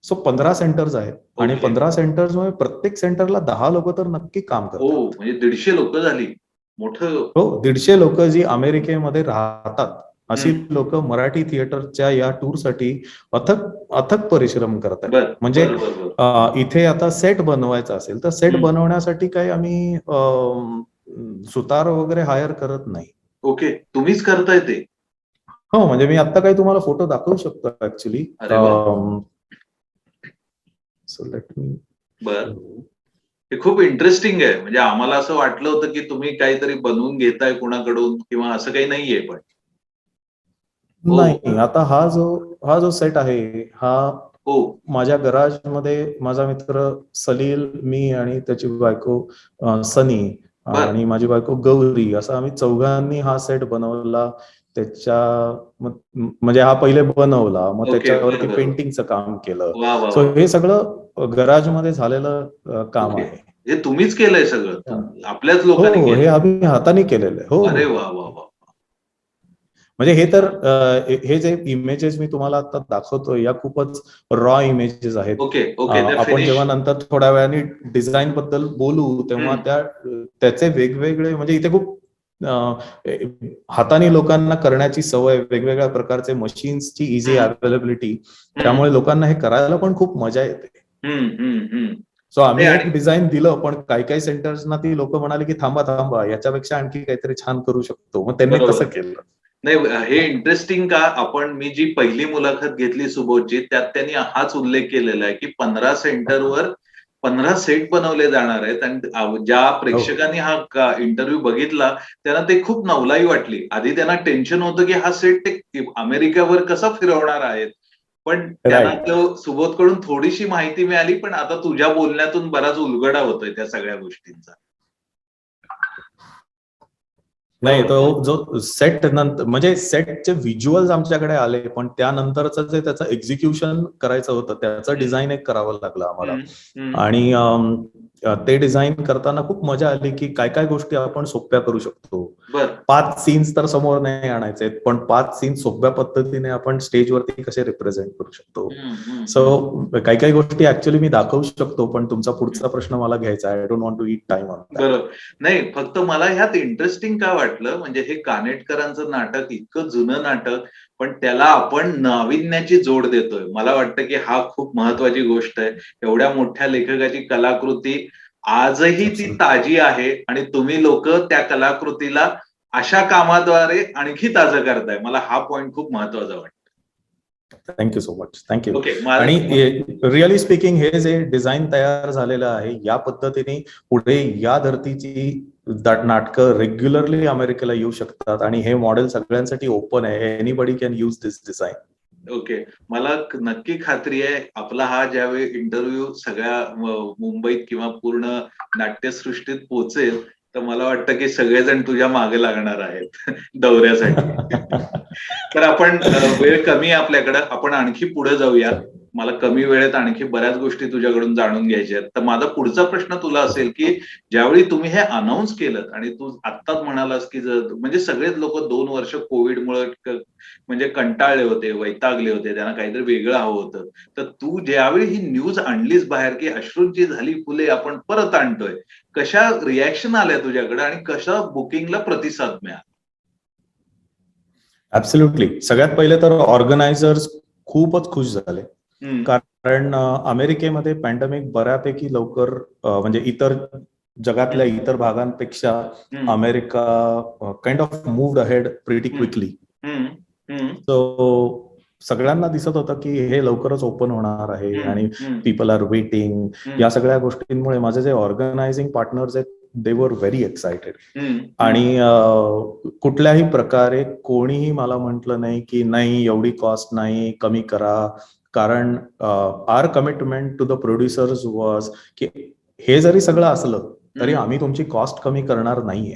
सो 15 सेंटर्स आहेत आणि 15 सेंटर्स मध्ये प्रत्येक सेंटरला 10 लोक तर नक्की काम करतात. म्हणजे 150 लोक झाली. मोठं. हो, 150 लोक जी अमेरिकेमध्ये राहतात अशी लोक मराठी थिएटरच्या या टूरसाठी अथक परिश्रम करतात. म्हणजे इथे आता सेट बनवायचा असेल तर सेट बनवण्यासाठी काही आम्ही सुतार वगैरे हायर करत नाही. ओके, तुम्हीच करताय ते? हो, म्हणजे मी आता काही तुम्हाला फोटो दाखवू शकतो ऍक्च्युली. So let me. बर, हे खूप इंटरेस्टिंग आहे. म्हणजे आम्हाला असं वाटलं होतं की तुम्ही काहीतरी बनवून घेताय कोणाकडून किंवा असं काही नाहीये. पण नाही, आता हा जो सेट आहे हा माझ्या गराज मध्ये माझा मित्र सलील, मी आणि त्याची बायको सनी आणि माझी बायको गौरी, असं आम्ही चौघांनी हा सेट बनवला. म्हणजे हा पहिले बनवला, मग त्याच्यावरती पेंटिंगचं काम केलं. सो हे सगळं गराज मध्ये झालेलं काम आहे. हे तुम्हीच केलंय सगळं? आपल्याच लोकांनी? हो, हे आम्ही हाताने केलेलं आहे. हो. अरे वा वा वा. म्हणजे हे तर हे जे इमेजेस मी तुम्हाला आता दाखवतोय या खूपच रॉ इमेजेस आहेत. आपण जेव्हा नंतर थोड्या वेळाने डिझाईन बद्दल बोलू तेव्हा त्याचे वेगवेगळे, म्हणजे इथे खूप हाताने लोकांना करण्याची सवय, वेगवेगळ्या प्रकारचे मशीन्सची इझी अवेलेबिलिटी, त्यामुळे लोकांना हे करायला पण खूप मजा येते. सो आम्ही एक डिझाईन दिलं, पण काही सेंटर्सना ती लोक म्हणाले की थांबा याच्यापेक्षा आणखी काहीतरी छान करू शकतो, मग त्यांनी तसं केलं. नाही, हे इंटरेस्टिंग का, मी जी पहिली मुलाखत घेतली सुबोधची त्यात त्यांनी हाच उल्लेख केलेला आहे की 15 सेंटरवर 15 सेट बनवले जाणार आहेत. आणि ज्या प्रेक्षकांनी हा इंटरव्ह्यू बघितला त्यांना ते खूप नवलाई वाटली. आधी त्यांना टेन्शन होतं की हा सेट ते अमेरिकेवर कसा फिरवणार आहेत, पण त्यांना सुबोधकडून थोडीशी माहिती मिळाली. पण आता तुझ्या बोलण्यातून बराच उलगडा होतोय त्या सगळ्या गोष्टींचा. नाही, तो जो सेट नंतर, म्हणजे सेटचे व्हिज्युअल्स आमच्याकडे आले, पण त्यानंतरचं जे त्याचं एक्झिक्युशन करायचं होतं त्याचं डिझाईन एक करावं लागलं आम्हाला. आणि ते डिझाईन करताना खूप मजा आली की काय गोष्टी आपण सोप्या करू शकतो. 5 सीन्स तर समोर नाही आणायचे, पण 5 सीन्स सोप्या पद्धतीने आपण स्टेजवरती कसे रिप्रेझेंट करू शकतो. सो काही गोष्टी ऍक्च्युअली मी दाखवू शकतो, पण तुमचा पुढचा प्रश्न मला घ्यायचा आहे. I don't want to eat time on that. बरोबर. नाही, फक्त मला ह्यात इंटरेस्टिंग का वाटलं, म्हणजे हे कानेटकरांचं नाटक इतकं जुनं नाटक, पण त्याला आपण नाविन्याची जोड देतोय. मला वाटतं की हा खूप महत्वाची गोष्ट आहे. एवढ्या मोठ्या लेखकाची कलाकृती आजही ती ताजी आहे आणि तुम्ही लोक त्या कलाकृतीला अशा कामाद्वारे आणखी ताजं करताय. मला हा पॉइंट खूप महत्वाचा वाटतो. Thank you so much. थँक्यू. आणि रिअली स्पीकिंग, हे जे डिझाईन तयार झालेलं आहे या पद्धतीने पुढे या धर्तीची नाटकं रेग्युलरली अमेरिकेला येऊ शकतात आणि हे मॉडेल सगळ्यांसाठी ओपन आहे. Anybody can use this design. Okay, मला नक्की खात्री आहे आपला हा ज्यावेळी इंटरव्ह्यू सगळ्या मुंबईत किंवा पूर्ण नाट्यसृष्टीत पोहोचेल तर मला वाटतं की सगळेजण तुझ्या मागे लागणार आहेत दौऱ्यासाठी. तर आपण वेळ कमी आहे आपल्याकडं, आपण आणखी पुढे जाऊया. मला कमी वेळेत आणखी बऱ्याच गोष्टी तुझ्याकडून जाणून घ्यायच्या आहेत. तर माझा पुढचा प्रश्न तुला असेल की ज्यावेळी तुम्ही हे अनाऊन्स केलं आणि तू आत्ताच म्हणालास की म्हणजे सगळेच लोक 2 वर्ष कोविडमुळे म्हणजे कंटाळले होते, वैतागले होते, त्यांना काहीतरी वेगळं हवं होतं. तर तू ज्यावेळी ही न्यूज आणलीस बाहेर की अश्रूंची झाली फुले आपण परत आणतोय, कशा रिॲक्शन आल्या तुझ्याकडे आणि कशा बुकिंगला प्रतिसाद मिळाला? ऍब्सोल्युटली. सगळ्यात पहिले तर ऑर्गनायझर्स खूपच खुश झाले, कारण अमेरिकेमध्ये पॅन्डेमिक बऱ्यापैकी लवकर, म्हणजे इतर जगातल्या इतर भागांपेक्षा America kind of moved ahead pretty quickly. So सगळ्यांना दिसत होतं की हे लवकरच ओपन होणार आहे आणि पीपल आर वेटिंग. या सगळ्या गोष्टींमुळे माझे जे ऑर्गनायझिंग पार्टनर्स आहेत दे वर व्हेरी एक्सायटेड. आणि कुठल्याही प्रकारे कोणीही मला म्हटलं नाही की नाही एवढी कॉस्ट नाही, कमी करा. कारण our commitment to the producers was की हे जरी सगळं असलं तरी आम्ही तुमची कॉस्ट कमी करणार नाहीये.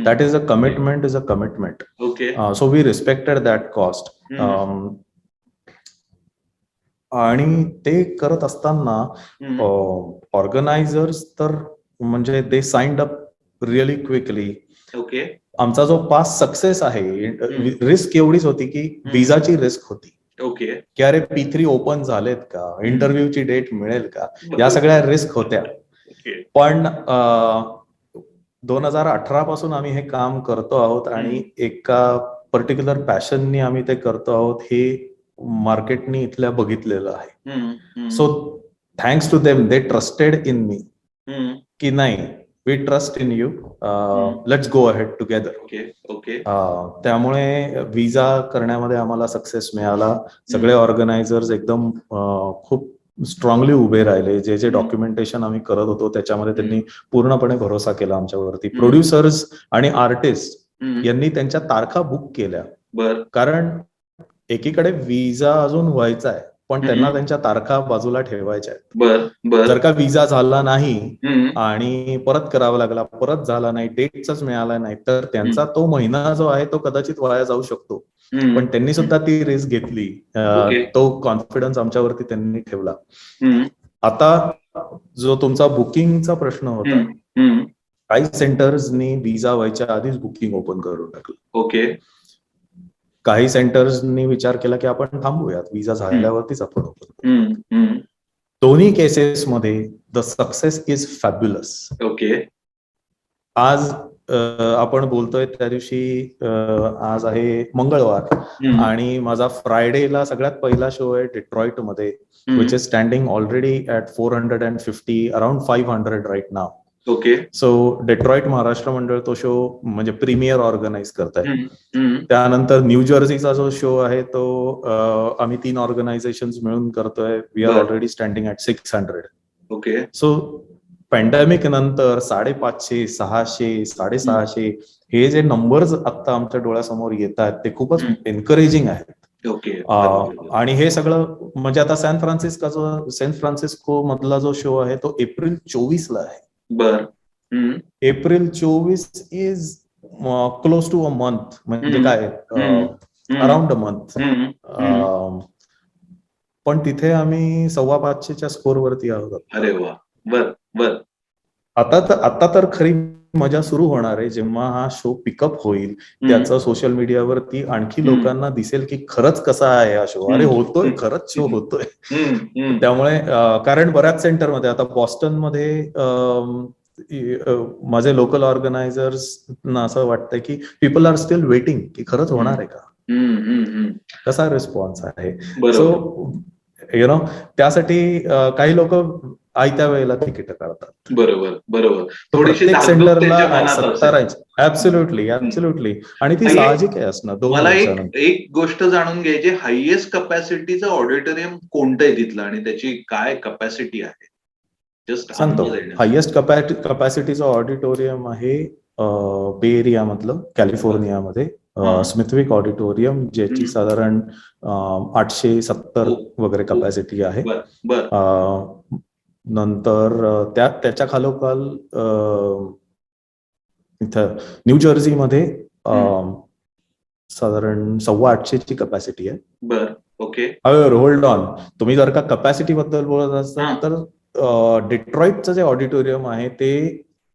That is a commitment is a commitment. Okay. So we respected that cost. आणि ते करत असताना ऑर्गनायझर्स तर म्हणजे they signed up really quickly. Okay. आमचा जो पास सक्सेस आहे, रिस्क एवढीच होती की विजाची रिस्क होती. ओके. की अरे P3 ओपन झालेत का, इंटरव्ह्यूची डेट मिळेल का, या सगळ्या रिस्क होत्या. पण 2018 पासून आम्ही हे काम करतो आहोत आणि एका पर्टिक्युलर पॅशननी आम्ही ते करतो आहोत हे मार्केटनी इथल्या बघितलेलं आहे. So thanks to them, they trusted in me की नाही, we trust in you, let's go ahead together. Okay. त्यामुळे विजा करण्यामध्ये आम्हाला सक्सेस मिळाला. सगळे ऑर्गनायझर्स एकदम खूप स्ट्रॉंगली उभे राहिले. जे जे डॉक्युमेंटेशन आम्ही करत होतो त्याच्यामध्ये त्यांनी पूर्णपणे भरोसा केला आमच्यावरती. प्रोड्युसर्स आणि आर्टिस्ट यांनी त्यांच्या तारखा बुक केल्या. कारण एकीकडे विजा अजून व्हायचा आहे, पण त्यांना त्यांच्या तारखा बाजूला ठेवायच्या आहेत. जर का विजा झाला नाही आणि परत करावा लागला, परत झाला नाही, डेटच मिळाला नाही, तर त्यांचा तो महिना जो आहे तो कदाचित वाया जाऊ शकतो. पण त्यांनी सुद्धा ती रिस्क घेतली. तो कॉन्फिडन्स आमच्यावरती त्यांनी ठेवला. आता जो तुमचा बुकिंगचा प्रश्न होता, काही सेंटर्सनी विजा व्हायच्या आधीच बुकिंग ओपन करून टाकलं. ओके. काही सेंटर्सनी विचार केला की आपण थांबूयात, विजा झाल्यावरतीच आपण ओपन करू. दोन्ही केसेसमध्ये the success is fabulous. Okay. आज आपण बोलतोय त्या दिवशी, आज आहे मंगळवार आणि माझा फ्रायडेला सगळ्यात पहिला शो आहे डिट्रॉइट मध्ये, which is standing already at 450, around 500 right now. Okay. So Detroit Maharashtra Mandal तो शो म्हणजे प्रीमियर ऑर्गनाईज करताय. त्यानंतर न्यू जर्सीचा जो शो आहे तो आम्ही 3 ऑर्गनायझेशन मिळून करतोय. We are already standing at 600. Okay. So pandemic नंतर 550, 600, 650 हे जे नंबर्स आता आमच्या डोळ्यासमोर येत आहेत ते खूपच एनकरेजिंग आहेत. ओके. आणि हे सगळं म्हणजे आता सॅन फ्रान्सिस्को मधला जो शो आहे तो एप्रिल 24 ला आहे. April 24 is close to a month, म्हणजे काय अराउंड अ मंथ. पण तिथे आम्ही 550च्या स्कोर वरती आहोत. अरे वा. बर. आता तर खरी मजा सुरू होणार आहे जेव्हा हा शो पिकअप होईल. त्याचं सोशल मीडियावरती आणखी लोकांना दिसेल की खरंच कसा आहे हा शो. अरे होतोय, खरंच शो होतोय. त्यामुळे कारण बऱ्याच सेंटरमध्ये आता बॉस्टन मध्ये माझे लोकल ऑर्गनायझर्स ना असं वाटतंय की पीपल आर स्टील वेटिंग की खरंच होणार आहे का, कसा रिस्पॉन्स आहे. सो त्यासाठी काही लोक आयत्या वेळेला तिकीट काढतात. बरोबर. प्रत्येक सेंटरला सत्ता राहायची. ऍब्सोल्युटली. आणि ती साहजिक आहे असणं. मला एक गोष्ट जाणून घ्यायची, हायएस्ट कपॅसिटीचं ऑडिटोरियम कोणतं आहे तिथलं आणि त्याची काय कपॅसिटी आहे? सांगतो. हायएस्ट कपॅसिटीचं ऑडिटोरियम आहे बे एरिया मधलं, कॅलिफोर्नियामध्ये स्मिथविक ऑडिटोरियम, ज्याची साधारण 870 वगैरे कपॅसिटी आहे. नंतर त्याच्या खालोखाल इथं न्यू जर्सी मध्ये साधारण 850ची कपॅसिटी आहे. ओके. होल्ड ऑन, तुम्ही जर का कपॅसिटी बद्दल बोलत असाल तर डिट्रॉइटचं जे ऑडिटोरियम आहे ते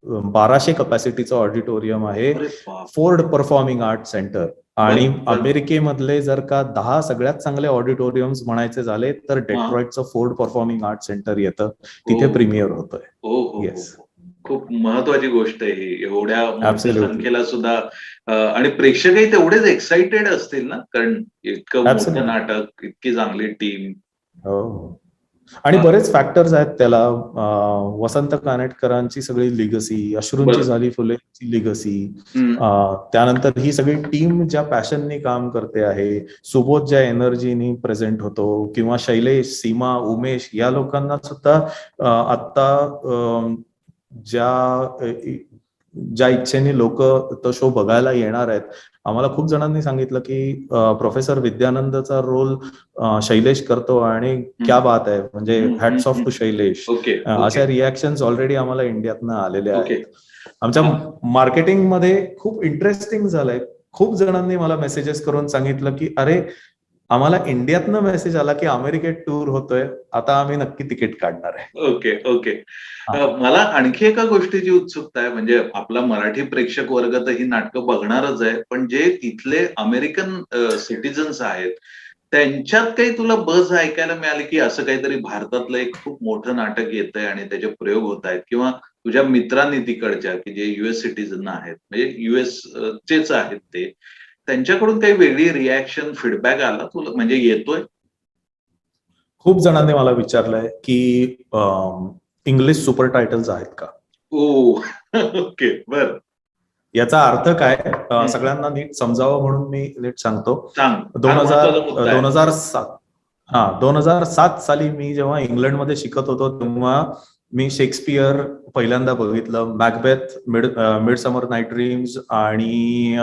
1200 कपॅसिटीचं ऑडिटोरियम आहे, फोर्ड परफॉर्मिंग आर्ट सेंटर. आणि अमेरिकेमधले जर का 10 सगळ्यात चांगले ऑडिटोरियम्स म्हणायचे झाले तर डेट्रॉइटचं फोर्ड परफॉर्मिंग आर्ट सेंटर येतं, तिथे प्रीमियर होतोय. येस, खूप महत्वाची गोष्ट आहे ही, एवढ्या संख्येला सुद्धा. आणि प्रेक्षकही तेवढेच एक्साइटेड असतील ना, कारण इतकं मोठं नाटक, इतकी चांगली टीम. हो. आणि बरेच फॅक्टर्स आहेत त्याला. वसंत कानेटकरांची सगळी लिगसी, अश्रूंची झाली फुलेची लिगसी, त्यानंतर ही सगळी टीम ज्या पॅशननी काम करते आहे, सुबोध ज्या एनर्जीनी प्रेझेंट होतो, किंवा शैलेश, सीमा, उमेश या लोकांना सुद्धा आता ज्या ज्या इच्छेने लोक तो शो बघायला येणार आहेत. आम्हाला खूप जणांनी सांगितलं की प्रोफेसर विद्यानंदचा रोल शैलेश करतो आणि क्या बात आहे, म्हणजे hats off to Shailesh. Okay अशा रिॲक्शन्स ऑलरेडी आम्हाला इंडियातनं आलेल्या ओके. आहेत. आमच्या मार्केटिंगमध्ये खूप इंटरेस्टिंग झालंय. खूप जणांनी मला मेसेजेस करून सांगितलं की अरे, आम्हाला इंडियातनं मेसेज आला की अमेरिकेत टूर होतोय, आता आम्ही नक्की तिकीट काढणार आहे. Okay okay. मला आणखी एका गोष्टीची उत्सुकता आहे, म्हणजे आपला मराठी प्रेक्षक वर्ग तर ही नाटकं बघणारच आहे, पण जे तिथले अमेरिकन सिटिझन्स आहेत त्यांच्यात काही तुला बज ऐकायला मिळाली की असं काहीतरी भारतातलं एक खूप मोठं नाटक येतंय आणि त्याचे प्रयोग होत आहेत, किंवा तुझ्या मित्रांनी तिकडच्या की जे युएस सिटीजन आहेत, म्हणजे युएस चेच आहेत ते, त्यांच्याकडून काही वेगळी रिॲक्शन फीडबॅक आला तुला, म्हणजे येतोय? खूप जणांनी मला विचारलंय की इंग्लिश सुपर टायटल्स आहेत का. ओ ओके बर. याचा अर्थ काय, सगळ्यांना नीट समजावं म्हणून मी नीट सांगतो. सांग. फार महत्त्वाचा मुद्दा आहे. 2007 साली मी जेव्हा इंग्लंडमध्ये शिकत होतो तेव्हा मी शेक्सपियर पहिल्यांदा बघितलं. मॅकबेथ, मिडसमर नाईट ड्रीम्स आणि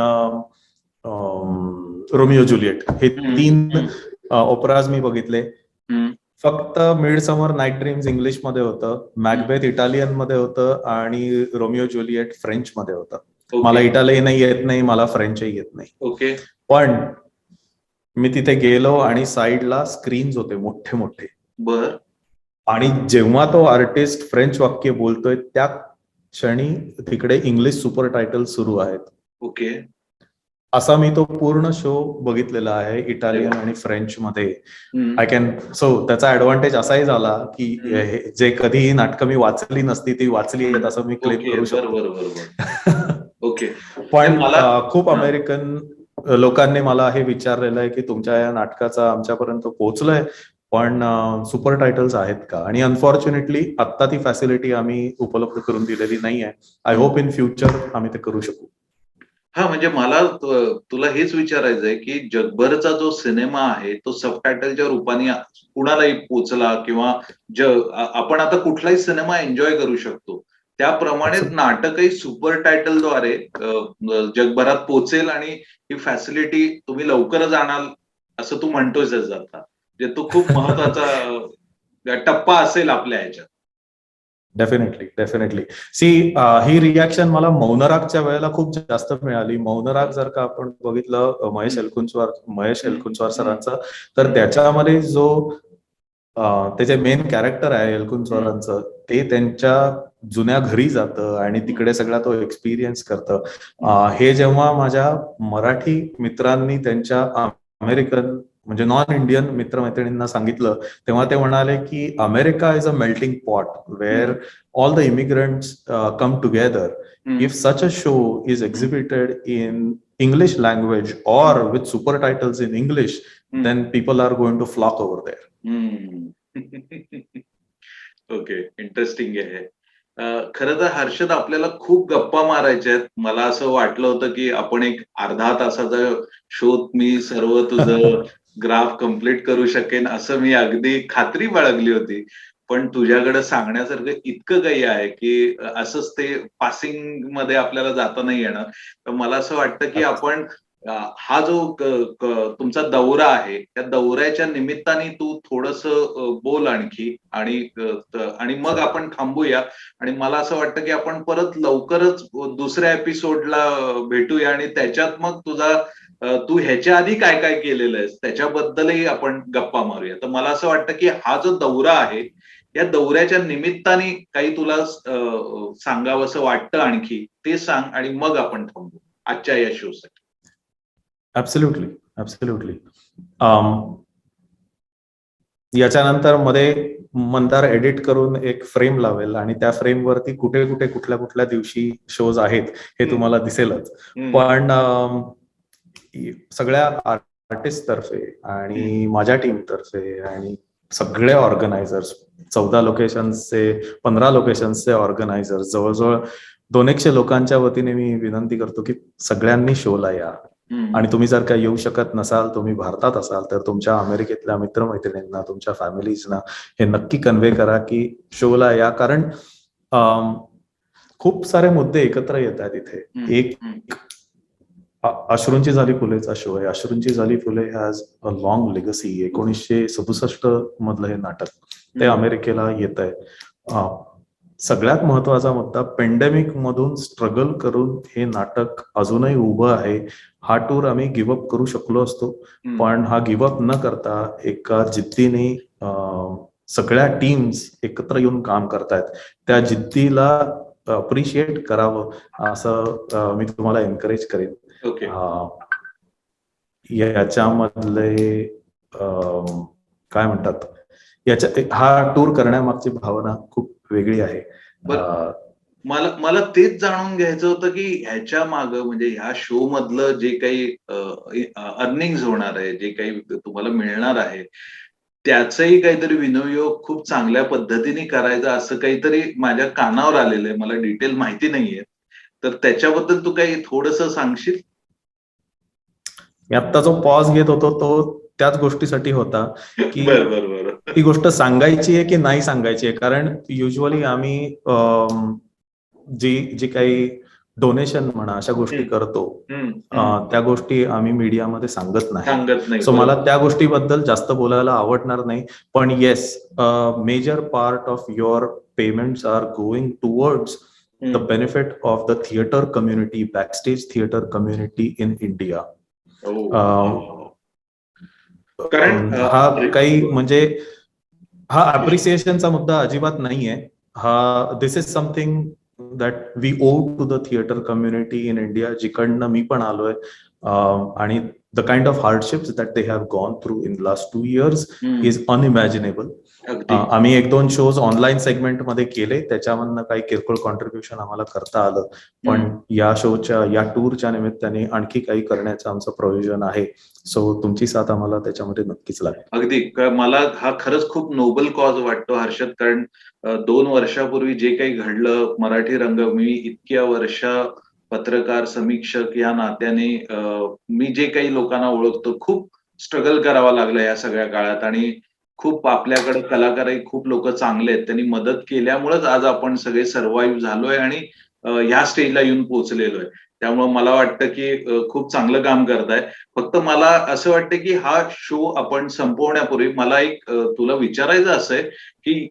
रोमिओ ज्युलियट हे 3 ओपराज मी बघितले. फक्त मिडसमर नाईट ड्रीम्स इंग्लिश मध्ये होतं, मॅकबेथ इटालियन मध्ये होतं आणि रोमिओ ज्युलियट फ्रेंच मध्ये होतं. मला इटालियनही येत नाही, मला फ्रेंचही येत नाही. ओके. पण मी तिथे गेलो आणि साईडला स्क्रीन्स होते मोठे मोठे. बर. आणि जेव्हा तो आर्टिस्ट फ्रेंच वाक्य बोलतोय त्या क्षणी तिकडे इंग्लिश सुपर टायटल सुरू आहेत. ओके. असा मी तो पूर्ण शो बघितलेला आहे इटालियन आणि फ्रेंच मध्ये. आय कॅन सो त्याचा ऍडव्हान्टेज असाही झाला की जे कधीही नाटकं मी वाचली नसती ती वाचली आहेत असं मी क्लेम करू शकतो. ओके. पण खूप अमेरिकन लोकांनी मला हे विचारलेलं आहे की तुमच्या या नाटकाचा आमच्यापर्यंत पोहोचलंय पण सुपर टायटल्स आहेत का. आणि अनफॉर्च्युनेटली आता ती फॅसिलिटी आम्ही उपलब्ध करून दिलेली नाही आहे. आय होप इन फ्युचर आम्ही ते करू शकू. हा, म्हणजे मला तुला हेच विचारायचंय की जगभरचा जो सिनेमा आहे तो सबटायटलच्या रूपाने कुणालाही पोचला, किंवा आपण आता कुठलाही सिनेमा एन्जॉय करू शकतो त्याप्रमाणे नाटकही सुपर टायटलद्वारे जगभरात पोचेल आणि ही फॅसिलिटी तुम्ही लवकरच आणाल असं तू म्हणतोयस आता. म्हणजे तो खूप महत्वाचा टप्पा असेल आपल्या ह्याच्यात. डेफिनेटली सी ही रिॲक्शन मला मौनरागच्या वेळेला खूप जास्त मिळाली. मौनराग जर का आपण बघितलं महेश एलकुंचवार सरांचं, तर त्याच्यामध्ये जो त्याचे मेन कॅरेक्टर आहे एलकुंचवारांचं, ते त्यांच्या जुन्या घरी जातं आणि तिकडे सगळा तो एक्सपिरियन्स करतं. हे जेव्हा माझ्या मराठी मित्रांनी त्यांच्या अमेरिकन म्हणजे नॉन इंडियन मित्रमैत्रिणींना सांगितलं तेव्हा ते म्हणाले की America is a melting pot where all the immigrants come together. If such a show is exhibited in English language or with super titles in English, then people are going to flock over there. Okay, interesting आहे. खरं तर हर्षद आपल्याला खूप गप्पा मारायच्या आहेत. मला असं वाटलं होतं की आपण एक अर्धा तासाचा शोध मी सर्व तुझं ग्राफ कम्प्लीट करू शकेन असं मी अगदी खात्री बाळगली होती. पण तुझ्याकडे सांगण्यासारखं इतकं काही आहे की असंच ते पासिंग मध्ये आपल्याला जाता नाही येणार. तर मला असं वाटतं की आपण हा जो तुमचा दौरा आहे त्या दौऱ्याच्या निमित्ताने तू थोडस बोल आणखी, आणि मग आपण थांबूया. आणि मला असं वाटतं की आपण परत लवकरच दुसऱ्या एपिसोडला भेटूया आणि त्याच्यात मग तू ह्याच्या आधी काय काय केलेलं आहेस त्याच्याबद्दलही आपण गप्पा मारूया. तर मला असं वाटतं की हा जो दौरा आहे या दौऱ्याच्या निमित्ताने काही तुला सांगावंसं वाटतं आणखी ते सांग आणि मग आपण थांबू आजच्या या शो साठी. ऍब्सोल्युटली. याच्यानंतर मध्ये मंदार एडिट करून एक फ्रेम लावेल आणि त्या फ्रेम वरती कुठे कुठे कुठल्या कुठल्या दिवशी शोज आहेत हे तुम्हाला दिसेलच. पण सगळ्या आर्टिस्ट तर्फे आणि माझ्या टीम तर्फे आणि सगळे ऑर्गनायझर्स 14 लोकेशन्सचे 15 लोकेशन्सचे ऑर्गनायझर्स जवळजवळ 200 लोकांच्या वतीने मी विनंती करतो की सगळ्यांनी शोला या. आणि तुम्ही जर काही येऊ शकत नसाल, तुम्ही भारतात असाल तर तुमच्या अमेरिकेतल्या मित्रमैत्रिणींना तुमच्या फॅमिलीजना हे नक्की कन्व्हे करा की शोला या. कारण खूप सारे मुद्दे एकत्र येत आहेत इथे. एक अश्रूंची झाली फुलेचा शो आहे. अश्रूंची झाली फुले हॅज अ लॉंग लेगसी. 1967 मधलं हे नाटक ते अमेरिकेला येत आहे. सगळ्यात महत्वाचा मुद्दा, पेंडेमिक मधून स्ट्रगल करून हे नाटक अजूनही उभं आहे. हा टूर आम्ही गिव्हअप करू शकलो असतो, पण हा गिव्हअप न करता एका जिद्दीने सगळ्या टीम्स एकत्र येऊन काम करतायत. त्या जिद्दीला अप्रिशिएट करावं असं मी तुम्हाला एनकरेज करेन. याच्यामधले काय म्हणतात, हा टूर करण्यामागची भावना खूप वेगळी आहे. मला तेच जाणून घ्यायचं होतं की ह्याच्या मागं, म्हणजे ह्या शो मधलं जे काही अर्निंग्स होणार आहे, जे काही तुम्हाला मिळणार आहे, त्याचंही काहीतरी विनियोग खूप चांगल्या पद्धतीने करायचं असं काहीतरी माझ्या कानावर आलेलं आहे. मला डिटेल माहिती नाहीये, तर त्याच्याबद्दल तू काही थोडंसं सांगशील? मी आता जो पॉज घेत होतो तो त्याच गोष्टीसाठी होता की ती गोष्ट सांगायची आहे की नाही सांगायची आहे. कारण युजली आम्ही जी काही डोनेशन म्हणा अशा गोष्टी करतो, त्या गोष्टी आम्ही मीडियामध्ये सांगत नाही. सो मला त्या गोष्टीबद्दल जास्त बोलायला आवडणार नाही. पण yes, major part of your payments are going towards the benefit of the theatre community, backstage theatre community in India. हा काही म्हणजे हा अप्रिसिएशनचा मुद्दा अजिबात नाहीये. This is something that we owe to the theatre community in India, जिकडनं मी पण आलोय. आणि the kind of hardships that they have gone through in last 2 years is unimaginable. आम्ही 1-2 शोज ऑनलाईन सेगमेंट मध्ये केले, त्याच्यामधनं काही किरकोळ कॉन्ट्रीब्युशन आम्हाला करता आलं. पण या शोच्या, या टूरच्या निमित्ताने आणखी काही करण्याचं आमचं प्रोव्हिजन आहे. सो तुमची साथ आम्हाला त्याच्यामध्ये नक्कीच लागेल. अगदी. मला हा खरंच खूप नोबल कॉज वाटतो हर्षद, कारण 2 वर्षापूर्वी जे काही घडलं मराठी रंगभूमी, इतक्या वर्ष पत्रकार, समीक्षक या नात्याने मी जे काही लोकांना ओळखतो, खूप स्ट्रगल करावा लागलं या सगळ्या काळात. आणि खूप आपल्याकडे कलाकारही खूप लोक चांगले आहेत, त्यांनी मदत केल्यामुळेच आज आपण सगळे सर्व्हाइव्ह झालोय आणि ह्या स्टेजला येऊन पोहोचलेलोय. त्यामुळे मला वाटतं की खूप चांगलं काम करताय. फक्त मला असं वाटतं की हा शो आपण संपवण्यापूर्वी मला एक तुला विचारायचं असं आहे की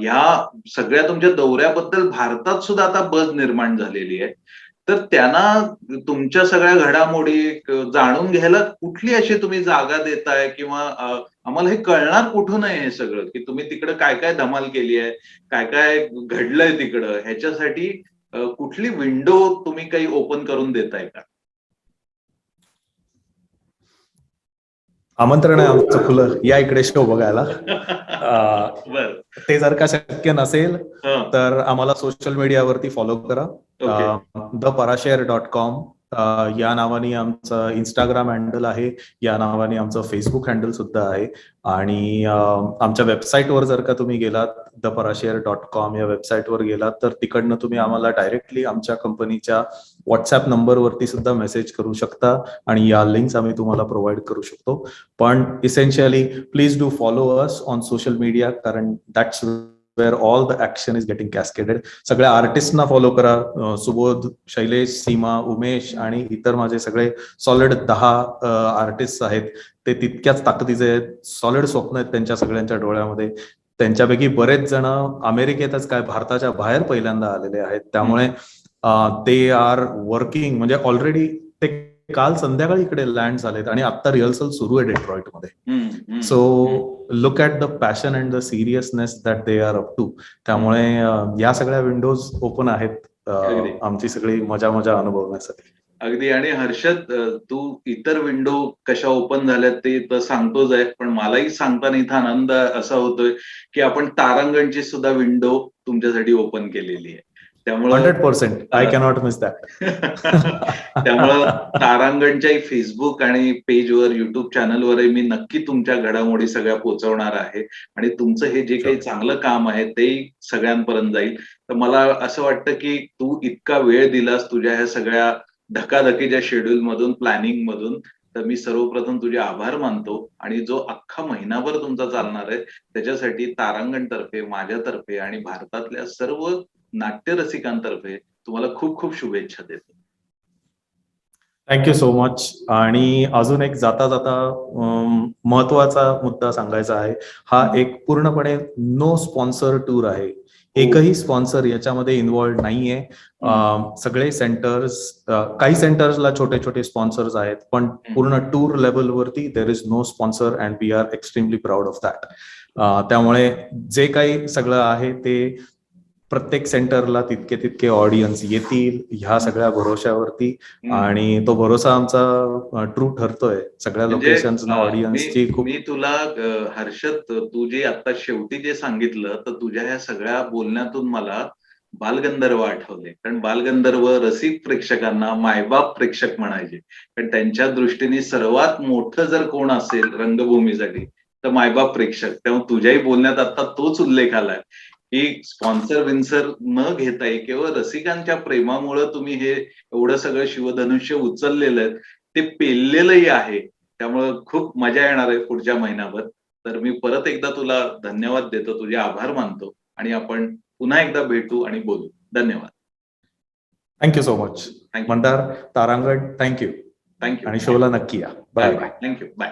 ह्या सगळ्या तुमच्या दौऱ्याबद्दल भारतात सुद्धा आता बज निर्माण झालेली आहे. तर त्यांना तुमच्या सगळ्या घडामोडी जाणून घ्यायला कुठली अशी तुम्ही जागा देताय, किंवा आम्हाला हे कळणार कुठून आहे हे सगळं, की तुम्ही तिकडे काय काय धमाल केली आहे, काय काय घडलंय तिकडं, ह्याच्यासाठी कुठली विंडो तुम्ही काही ओपन करून देताय का? आमंत्रण आहे आमचं खुलं, या इकडे शो बघायला. ते जर का शक्य नसेल तर आम्हाला सोशल मीडियावरती फॉलो करा. theparashare.com या नावाने आमचं इंस्टाग्राम हँडल आहे, या नावाने आमचं फेसबुक हँडल सुद्धा आहे. आणि आमच्या वेबसाईटवर जर का तुम्ही गेलात, theparashare.com या वेबसाईटवर गेलात, तर तिकडनं तुम्ही आम्हाला डायरेक्टली आमच्या कंपनीच्या व्हॉट्सअप नंबरवरती सुद्धा मेसेज करू शकता आणि या लिंक्स आम्ही तुम्हाला प्रोव्हाइड करू शकतो. पण essentially please do follow us on social media, कारण that's where all the action is getting cascaded. सगळ्या आर्टिस्टना फॉलो करा. सुबोध, शैलेश, सीमा, उमेश आणि इतर माझे सगळे सॉलिड 10 आर्टिस्ट आहेत. ते तितक्याच ताकदीचे आहेत. सॉलिड स्वप्न आहेत त्यांच्या सगळ्यांच्या डोळ्यामध्ये. त्यांच्यापैकी बरेच जण अमेरिकेतच काय भारताच्या बाहेर पहिल्यांदा आलेले आहेत. त्यामुळे ते आर वर्किंग, म्हणजे ऑलरेडी ते काल संध्याकाळी इकडे लँड झालेत आणि आता रिहर्सल सुरू आहे डेट्रॉइटमध्ये. So look at the passion and the seriousness that they are up to. त्यामुळे या सगळ्या विंडोज ओपन आहेत आमची सगळी मजा अनुभवण्यासाठी. अगदी. आणि हर्षद, तू इतर विंडो कशा ओपन झाल्यात ते तर सांगतोच आहे, पण मलाही सांगताना इथं आनंद असा होतोय की आपण तारांगणची सुद्धा विंडो तुमच्यासाठी ओपन केलेली आहे. त्यामुळे 100% आय कॅनॉट मिस दॅट. त्यामुळं तारांगणच्या फेसबुक आणि पेजवर, युट्यूब चॅनलवरही मी नक्की तुमच्या घडामोडी सगळ्या पोहोचवणार आहे आणि तुमचं हे जे काही चांगलं काम आहे ते सगळ्यांपर्यंत जाईल. तर मला असं वाटतं की तू इतका वेळ दिलास तुझ्या ह्या सगळ्या धकाधकीच्या शेड्यूल मधून, प्लॅनिंग मधून, तर मी सर्वप्रथम तुझे आभार मानतो. आणि जो अख्खा महिनाभर तुमचा चालणार आहे त्याच्यासाठी तारांगण तर्फे, माझ्यातर्फे आणि भारतातल्या सर्व नाट्यरसिकांतर्फे तुम्हाला खूप खूप शुभेच्छा देतो. Thank you so much. आणि अजून एक जाता जाता महत्वाचा मुद्दा सांगायचा आहे. हा एक पूर्णपणे नो स्पॉन्सर टूर आहे. एकही स्पॉन्सर याच्यामध्ये इन्व्हॉल्ड नाहीये. सगळे सेंटर्स, काही सेंटर्सला छोटे छोटे स्पॉन्सर्स आहेत, पण पूर्ण टूर लेवलवरती there is no sponsor and we are extremely proud of that. त्यामुळे जे काही सगळं आहे ते प्रत्येक सेंटरला तितके ऑडियन्स येतील ह्या सगळ्या भरोश्यावरती, आणि तो भरोसा आमचा ट्रू ठरतोय. सगळ्या लोकेशन्सना ऑडियन्सची खूप. मी तुला हर्षद, तू जे आता शेवटी जे सांगितलं, तर तुझ्या ह्या सगळ्या बोलण्यातून मला बालगंधर्व आठवले. कारण बालगंधर्व रसिक प्रेक्षकांना मायबाप प्रेक्षक म्हणायचे. कारण त्यांच्या दृष्टीने सर्वात मोठं जर कोण असेल रंगभूमीसाठी तर मायबाप प्रेक्षक. त्यामुळे तुझ्याही बोलण्यात आता तोच उल्लेख आलाय की स्पॉन्सर विन्सर न घेताय केवळ रसिकांच्या प्रेमामुळे तुम्ही हे एवढं सगळं शिवधनुष्य उचललेलं आहे, ते पेललेलंही आहे. त्यामुळं खूप मजा येणार आहे पुढच्या महिनाभर. तर मी परत एकदा तुला धन्यवाद देतो, तुझे आभार मानतो, आणि आपण पुन्हा एकदा भेटू आणि बोलू. धन्यवाद. Thank you so much. Mandar, Tarangan, thank you. Thank you. आणि शोला नक्की या. Bye bye. थँक्यू. बाय.